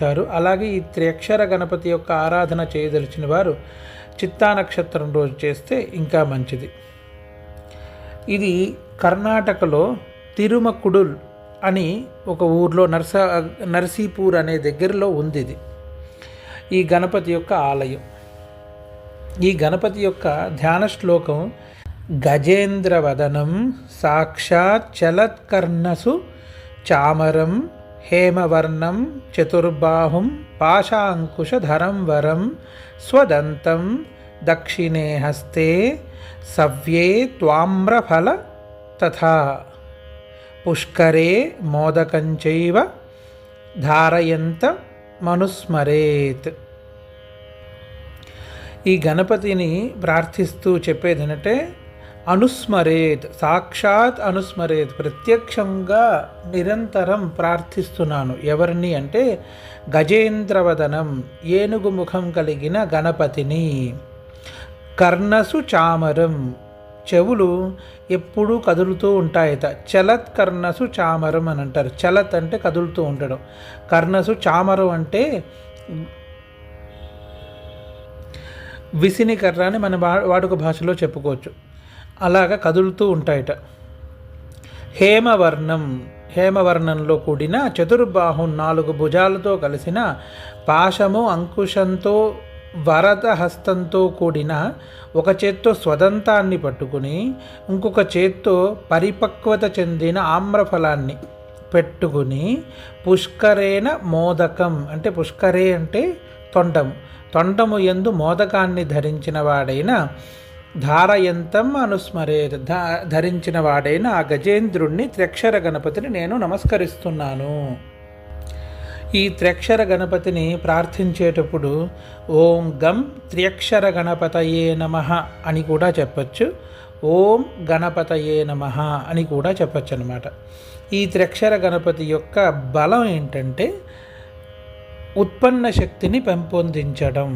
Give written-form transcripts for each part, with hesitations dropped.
ఆరంభిస్తారు. అలాగే ఈ త్రియక్షర గణపతి యొక్క ఆరాధన చేయదలిచిన వారు చిత్తా నక్షత్రం రోజు చేస్తే ఇంకా మంచిది. ఇది కర్ణాటకలో తిరుమకుడుల్ అని ఒక ఊర్లో నర్సీపూర్ అనే దగ్గరలో ఉంది. ఇది ఈ గణపతి యొక్క ఆలయం. ఈ గణపతి యొక్క ధ్యాన శ్లోకం గజేంద్రవదనం సాక్షాత్ చలత్కర్ణసు చామరం హేమవర్ణం చతుర్బాహుం పాశాంకుశధరం వరం స్వదంతం దక్షిణే హస్తే సవ్యే త్వామ్రఫల తథా పుష్కరే మోదకంచైవ ధారయంత మనుస్మరేత్. ఈ గణపతిని ప్రార్థిస్తూ చెప్పేది ఏంటంటే అనుస్మరేత్, సాక్షాత్ అనుస్మరేత్, ప్రత్యక్షంగా నిరంతరం ప్రార్థిస్తున్నాను. ఎవరిని అంటే గజేంద్రవదనం, ఏనుగు ముఖం కలిగిన గణపతిని. కర్ణసు చామరం, చెవులు ఎప్పుడూ కదులుతూ ఉంటాయట. చలత్ కర్ణసు చామరం అని అంటారు. చలత్ అంటే కదులుతూ ఉండడం, కర్ణసు చామరం అంటే విసిని కర్ర అని మన వాడుక భాషలో చెప్పుకోవచ్చు. అలాగా కదులుతూ ఉంటాయట. హేమవర్ణం, హేమవర్ణంలో కూడిన చతుర్బాహు, 4 భుజాలతో కలిసిన పాశము అంకుశంతో వరద హస్తంతో కూడిన ఒక చేత్తో స్వదంతాన్ని పట్టుకుని ఇంకొక చేత్తో పరిపక్వత చెందిన ఆమ్రఫలాన్ని పెట్టుకుని పుష్కరేణ మోదకం అంటే పుష్కరే అంటే తొండము, తొండము యందు మోదకాన్ని ధరించిన వాడైన ధారయంతం అనుస్మరే, ధరించిన వాడైన ఆ గజేంద్రుణ్ణి త్రియక్షర గణపతిని నేను నమస్కరిస్తున్నాను. ఈ త్రియక్షర గణపతిని ప్రార్థించేటప్పుడు ఓం గం త్రియక్షర గణపతయే నమః అని కూడా చెప్పచ్చు, ఓం గణపతయే నమః అని కూడా చెప్పచ్చు అన్నమాట. ఈ త్రియక్షర గణపతి యొక్క బలం ఏంటంటే ఉత్పన్న శక్తిని పెంపొందించడం.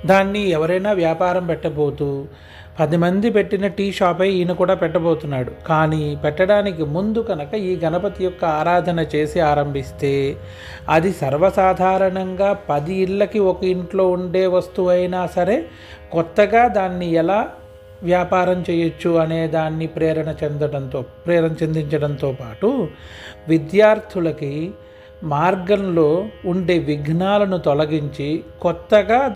దాన్ని ఎవరైనా వ్యాపారం పెట్టబోతూ 10 మంది పెట్టిన టీ షాపై ఈయన కూడా పెట్టబోతున్నాడు. కానీ పెట్టడానికి ముందు కనుక ఈ గణపతి యొక్క ఆరాధన చేసి ఆరంభిస్తే అది సర్వసాధారణంగా 10 ఇళ్ళకి ఒక ఇంట్లో ఉండే వస్తువు అయినా సరే కొత్తగా దాన్ని ఎలా వ్యాపారం చేయొచ్చు అనే దాన్ని ప్రేరణ చెందించడంతో పాటు విద్యార్థులకి మార్గంలో ఉండే విఘ్నాలను తొలగించి కొత్తగా